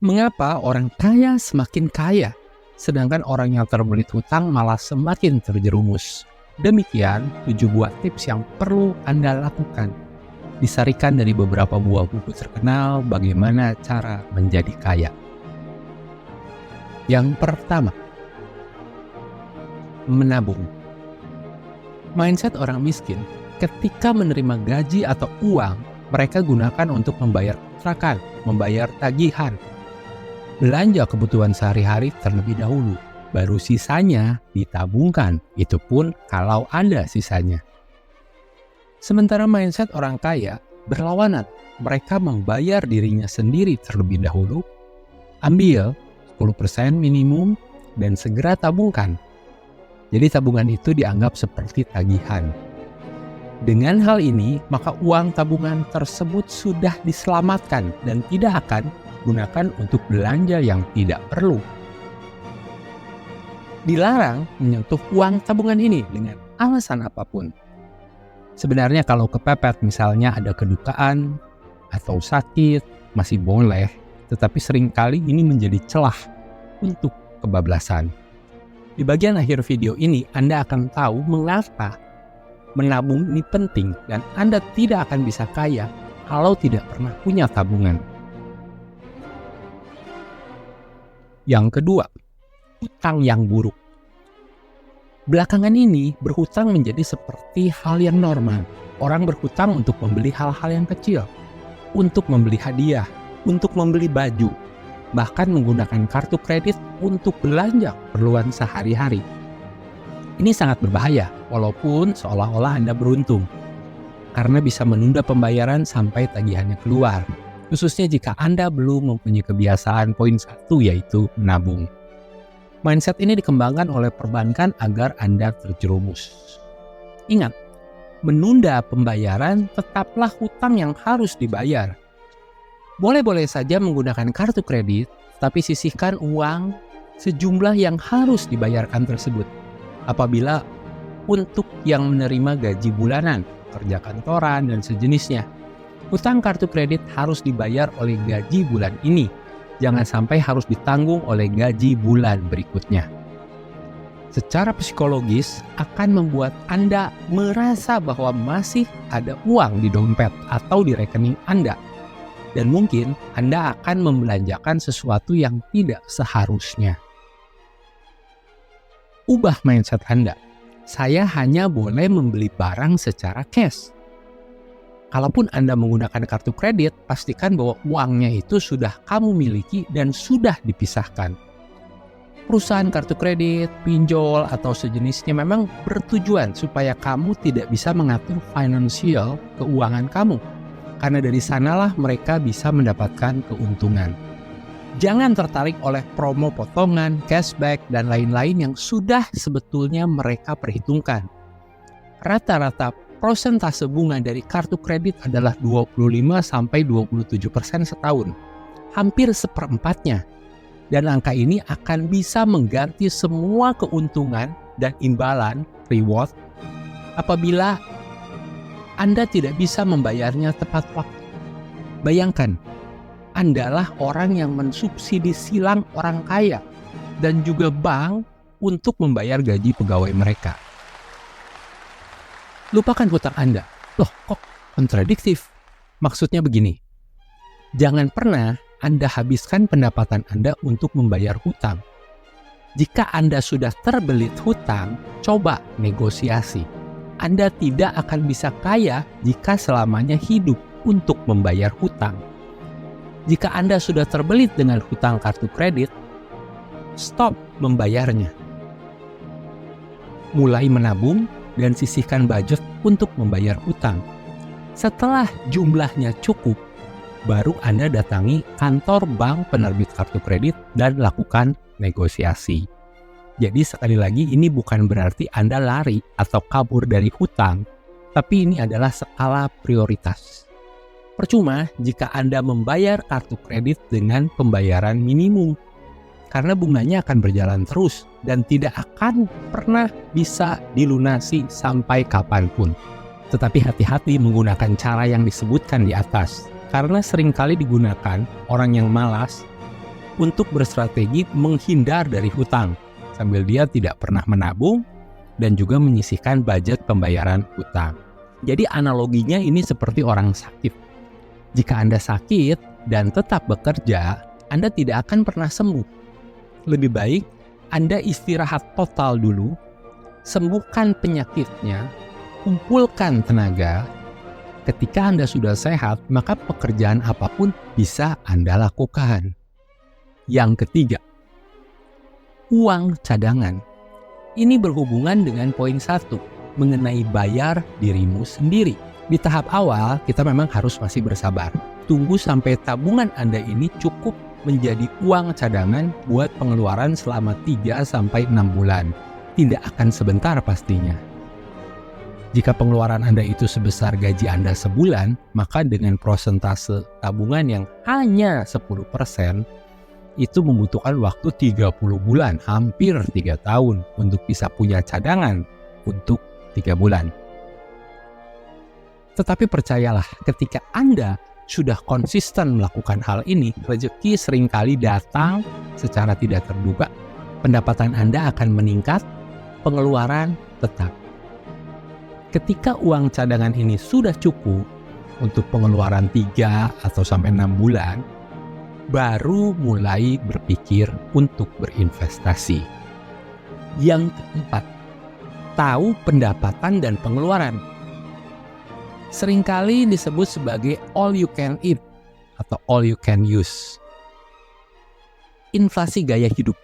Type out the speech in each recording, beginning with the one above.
Mengapa orang kaya semakin kaya, sedangkan orang yang terbelit hutang malah semakin terjerumus? Demikian 7 buah tips yang perlu Anda lakukan. Disarikan dari beberapa buah buku terkenal bagaimana cara menjadi kaya. Yang pertama, menabung. Mindset orang miskin, ketika menerima gaji atau uang, mereka gunakan untuk membayar kontrakan, membayar tagihan, belanja kebutuhan sehari-hari terlebih dahulu, baru sisanya ditabungkan, itu pun kalau ada sisanya. Sementara mindset orang kaya berlawanan, mereka membayar dirinya sendiri terlebih dahulu, ambil 10% minimum, dan segera tabungkan. Jadi tabungan itu dianggap seperti tagihan. Dengan hal ini, maka uang tabungan tersebut sudah diselamatkan dan tidak akan gunakan untuk belanja yang tidak perlu. Dilarang menyentuh uang tabungan ini dengan alasan apapun. Sebenarnya kalau kepepet misalnya ada kedukaan atau sakit masih boleh, tetapi seringkali ini menjadi celah untuk kebablasan. Di bagian akhir video ini Anda akan tahu mengapa menabung ini penting dan Anda tidak akan bisa kaya kalau tidak pernah punya tabungan. Yang kedua, hutang yang buruk. Belakangan ini, berhutang menjadi seperti hal yang normal. Orang berhutang untuk membeli hal-hal yang kecil, untuk membeli hadiah, untuk membeli baju, bahkan menggunakan kartu kredit untuk belanja keperluan sehari-hari. Ini sangat berbahaya, walaupun seolah-olah Anda beruntung, karena bisa menunda pembayaran sampai tagihannya keluar. Khususnya jika Anda belum mempunyai kebiasaan poin 1 yaitu menabung. Mindset ini dikembangkan oleh perbankan agar Anda terjerumus. Ingat, menunda pembayaran tetaplah hutang yang harus dibayar. Boleh-boleh saja menggunakan kartu kredit, tapi sisihkan uang sejumlah yang harus dibayarkan tersebut. Apabila untuk yang menerima gaji bulanan, kerja kantoran, dan sejenisnya. Hutang kartu kredit harus dibayar oleh gaji bulan ini. Jangan sampai harus ditanggung oleh gaji bulan berikutnya. Secara psikologis akan membuat Anda merasa bahwa masih ada uang di dompet atau di rekening Anda. Dan mungkin Anda akan membelanjakan sesuatu yang tidak seharusnya. Ubah mindset Anda. Saya hanya boleh membeli barang secara cash. Kalaupun Anda menggunakan kartu kredit, pastikan bahwa uangnya itu sudah kamu miliki dan sudah dipisahkan. Perusahaan kartu kredit, pinjol, atau sejenisnya memang bertujuan supaya kamu tidak bisa mengatur finansial keuangan kamu. Karena dari sanalah mereka bisa mendapatkan keuntungan. Jangan tertarik oleh promo potongan, cashback, dan lain-lain yang sudah sebetulnya mereka perhitungkan. Rata-rata prosentase bunga dari kartu kredit adalah 25-27% setahun. Hampir seperempatnya. Dan angka ini akan bisa mengganti semua keuntungan dan imbalan reward apabila Anda tidak bisa membayarnya tepat waktu. Bayangkan, Anda lah orang yang mensubsidi silang orang kaya dan juga bank untuk membayar gaji pegawai mereka. Lupakan hutang Anda. Loh, kok kontradiktif? Maksudnya begini, jangan pernah Anda habiskan pendapatan Anda untuk membayar hutang. Jika Anda sudah terbelit hutang, coba negosiasi. Anda tidak akan bisa kaya jika selamanya hidup untuk membayar hutang. Jika Anda sudah terbelit dengan hutang kartu kredit, stop membayarnya. Mulai menabung dan sisihkan budget untuk membayar hutang. Setelah jumlahnya cukup, baru Anda datangi kantor bank penerbit kartu kredit dan lakukan negosiasi. Jadi sekali lagi ini bukan berarti Anda lari atau kabur dari hutang, tapi ini adalah skala prioritas. Percuma jika Anda membayar kartu kredit dengan pembayaran minimum, karena bunganya akan berjalan terus dan tidak akan pernah bisa dilunasi sampai kapanpun. Tetapi hati-hati menggunakan cara yang disebutkan di atas, karena seringkali digunakan orang yang malas untuk berstrategi menghindar dari hutang, sambil dia tidak pernah menabung dan juga menyisihkan budget pembayaran hutang. Jadi analoginya ini seperti orang sakit. Jika Anda sakit dan tetap bekerja, Anda tidak akan pernah sembuh. Lebih baik Anda istirahat total dulu, sembuhkan penyakitnya, kumpulkan tenaga. Ketika Anda sudah sehat, maka pekerjaan apapun bisa Anda lakukan. Yang ketiga, uang cadangan. Ini berhubungan dengan poin 1, mengenai bayar dirimu sendiri. Di tahap awal, kita memang harus masih bersabar. Tunggu sampai tabungan Anda ini cukup menjadi uang cadangan buat pengeluaran selama 3-6 bulan. Tidak akan sebentar pastinya. Jika pengeluaran Anda itu sebesar gaji Anda sebulan, maka dengan prosentase tabungan yang hanya 10%, itu membutuhkan waktu 30 bulan, hampir 3 tahun untuk bisa punya cadangan untuk 3 bulan. Tetapi percayalah, ketika Anda sudah konsisten melakukan hal ini, rezeki seringkali datang secara tidak terduga. Pendapatan Anda akan meningkat, pengeluaran tetap. Ketika uang cadangan ini sudah cukup untuk pengeluaran 3 atau sampai 6 bulan, baru mulai berpikir untuk berinvestasi. Yang keempat, tahu pendapatan dan pengeluaran. Seringkali disebut sebagai all you can eat atau all you can use. Inflasi gaya hidup,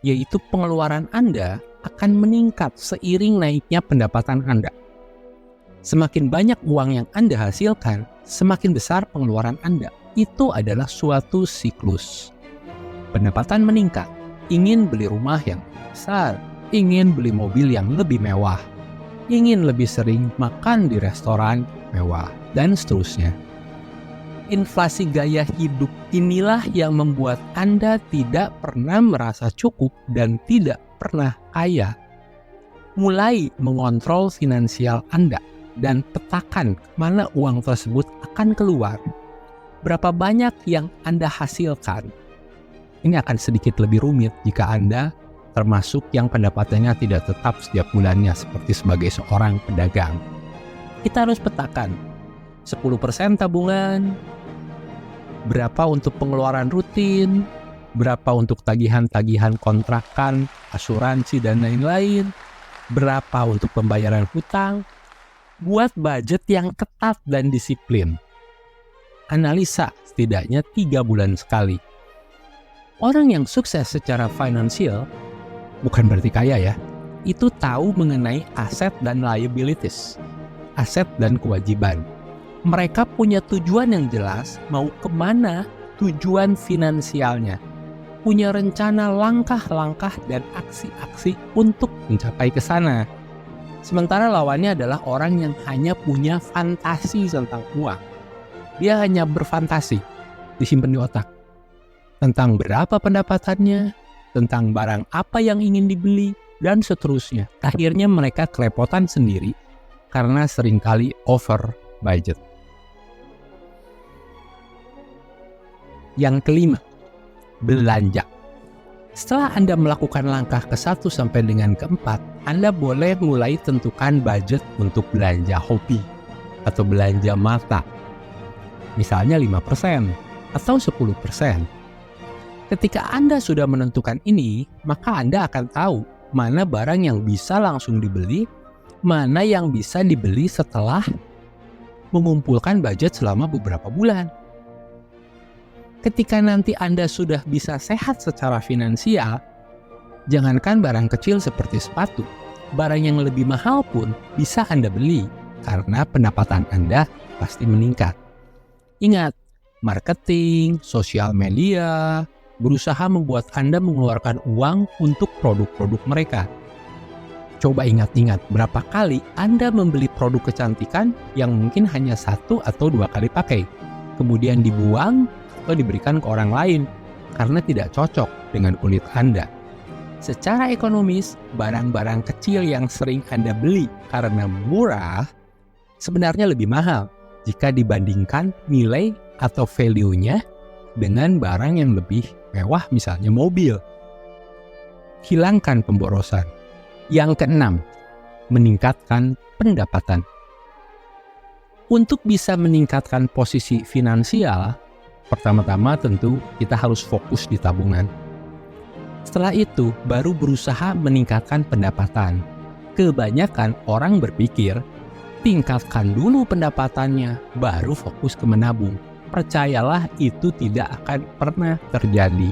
yaitu pengeluaran Anda akan meningkat seiring naiknya pendapatan Anda. Semakin banyak uang yang Anda hasilkan, semakin besar pengeluaran Anda. Itu adalah suatu siklus. Pendapatan meningkat, ingin beli rumah yang besar, ingin beli mobil yang lebih mewah, ingin lebih sering makan di restoran mewah, dan seterusnya. Inflasi gaya hidup inilah yang membuat Anda tidak pernah merasa cukup dan tidak pernah kaya. Mulai mengontrol finansial Anda dan petakan mana uang tersebut akan keluar. Berapa banyak yang Anda hasilkan. Ini akan sedikit lebih rumit jika Anda termasuk yang pendapatannya tidak tetap setiap bulannya seperti sebagai seorang pedagang. Kita harus petakan 10% tabungan, berapa untuk pengeluaran rutin, berapa untuk tagihan-tagihan kontrakan, asuransi, dan lain-lain, berapa untuk pembayaran hutang. Buat budget yang ketat dan disiplin. Analisa setidaknya 3 bulan sekali. Orang yang sukses secara finansial, bukan berarti kaya ya, itu tahu mengenai aset dan liabilities, aset dan kewajiban. Mereka punya tujuan yang jelas, mau kemana tujuan finansialnya. Punya rencana langkah-langkah dan aksi-aksi untuk mencapai ke sana. Sementara lawannya adalah orang yang hanya punya fantasi tentang uang. Dia hanya berfantasi, disimpan di otak. Tentang berapa pendapatannya, tentang barang apa yang ingin dibeli, dan seterusnya. Akhirnya mereka kerepotan sendiri karena seringkali over budget. Yang kelima, belanja. Setelah Anda melakukan langkah ke-1 sampai dengan ke-4, Anda boleh mulai tentukan budget untuk belanja hobi atau belanja mata. Misalnya 5% atau 10%. Ketika Anda sudah menentukan ini, maka Anda akan tahu mana barang yang bisa langsung dibeli, mana yang bisa dibeli setelah mengumpulkan budget selama beberapa bulan. Ketika nanti Anda sudah bisa sehat secara finansial, jangankan barang kecil seperti sepatu, barang yang lebih mahal pun bisa Anda beli karena pendapatan Anda pasti meningkat. Ingat, marketing, sosial media, berusaha membuat Anda mengeluarkan uang untuk produk-produk mereka. Coba ingat-ingat berapa kali Anda membeli produk kecantikan yang mungkin hanya 1 atau 2 kali pakai, kemudian dibuang atau diberikan ke orang lain karena tidak cocok dengan kulit Anda. Secara ekonomis, barang-barang kecil yang sering Anda beli karena murah sebenarnya lebih mahal jika dibandingkan nilai atau value-nya dengan barang yang lebih mewah, misalnya mobil. Hilangkan pemborosan. Yang keenam, meningkatkan pendapatan. Untuk bisa meningkatkan posisi finansial, pertama-tama tentu kita harus fokus di tabungan. Setelah itu, baru berusaha meningkatkan pendapatan. Kebanyakan orang berpikir, tingkatkan dulu pendapatannya, baru fokus ke menabung. Percayalah, itu tidak akan pernah terjadi.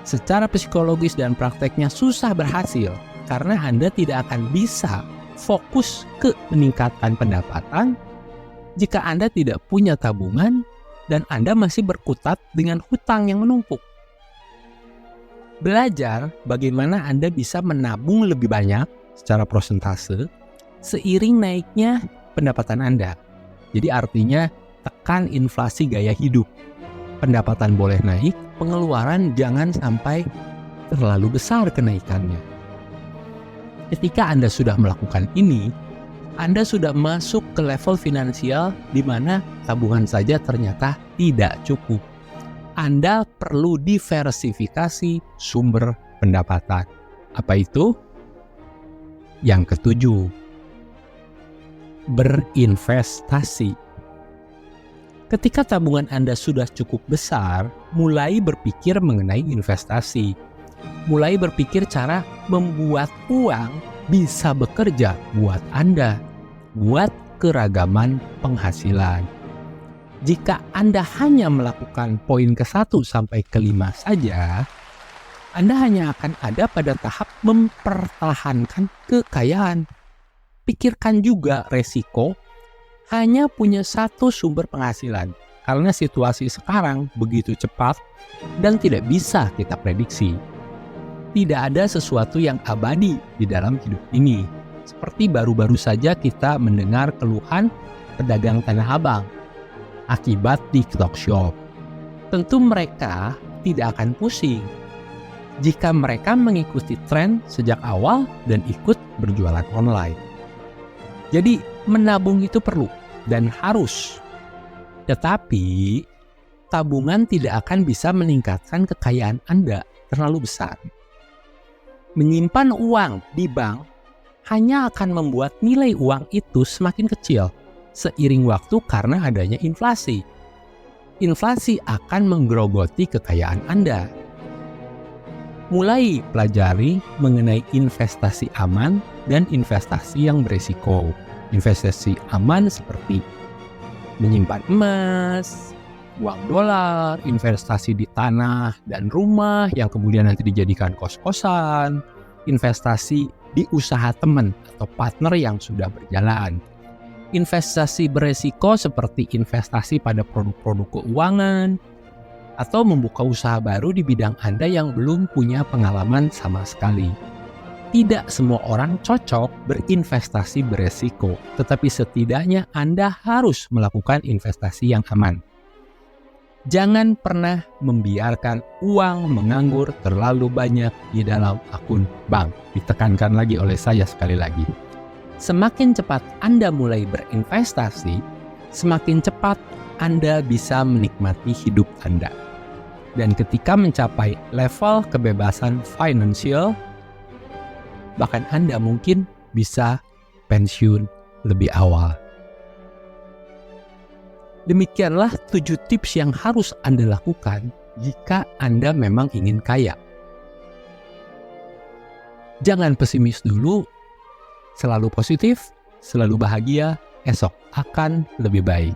Secara psikologis dan prakteknya susah berhasil, karena Anda tidak akan bisa fokus ke meningkatkan pendapatan jika Anda tidak punya tabungan dan Anda masih berkutat dengan hutang yang menumpuk. Belajar bagaimana Anda bisa menabung lebih banyak secara prosentase seiring naiknya pendapatan Anda. Jadi artinya tekan inflasi gaya hidup. Pendapatan boleh naik, pengeluaran jangan sampai terlalu besar kenaikannya. Ketika Anda sudah melakukan ini, Anda sudah masuk ke level finansial di mana tabungan saja ternyata tidak cukup. Anda perlu diversifikasi sumber pendapatan. Apa itu? Yang ketujuh, berinvestasi. Ketika tabungan Anda sudah cukup besar, mulai berpikir mengenai investasi. Mulai berpikir cara membuat uang bisa bekerja buat Anda, buat keragaman penghasilan. Jika Anda hanya melakukan poin ke-1 sampai ke-5 saja, Anda hanya akan ada pada tahap mempertahankan kekayaan. Pikirkan juga resiko hanya punya satu sumber penghasilan, karena situasi sekarang begitu cepat dan tidak bisa kita prediksi. Tidak ada sesuatu yang abadi di dalam hidup ini. Seperti baru-baru saja kita mendengar keluhan pedagang Tanah Abang akibat TikTok Shop. Tentu mereka tidak akan pusing jika mereka mengikuti tren sejak awal dan ikut berjualan online. Jadi menabung itu perlu dan harus. Tetapi tabungan tidak akan bisa meningkatkan kekayaan Anda terlalu besar. Menyimpan uang di bank hanya akan membuat nilai uang itu semakin kecil seiring waktu karena adanya inflasi. Inflasi akan menggerogoti kekayaan Anda. Mulai pelajari mengenai investasi aman dan investasi yang berisiko. Investasi aman seperti menyimpan emas, uang dolar, investasi di tanah dan rumah yang kemudian nanti dijadikan kos-kosan, investasi di usaha teman atau partner yang sudah berjalan. Investasi beresiko seperti investasi pada produk-produk keuangan atau membuka usaha baru di bidang Anda yang belum punya pengalaman sama sekali. Tidak semua orang cocok berinvestasi beresiko, tetapi setidaknya Anda harus melakukan investasi yang aman. Jangan pernah membiarkan uang menganggur terlalu banyak di dalam akun bank. Ditekankan lagi oleh saya sekali lagi. Semakin cepat Anda mulai berinvestasi, semakin cepat Anda bisa menikmati hidup Anda. Dan ketika mencapai level kebebasan finansial, bahkan Anda mungkin bisa pensiun lebih awal. Demikianlah 7 tips yang harus Anda lakukan jika Anda memang ingin kaya. Jangan pesimis dulu. Selalu positif, selalu bahagia, esok akan lebih baik.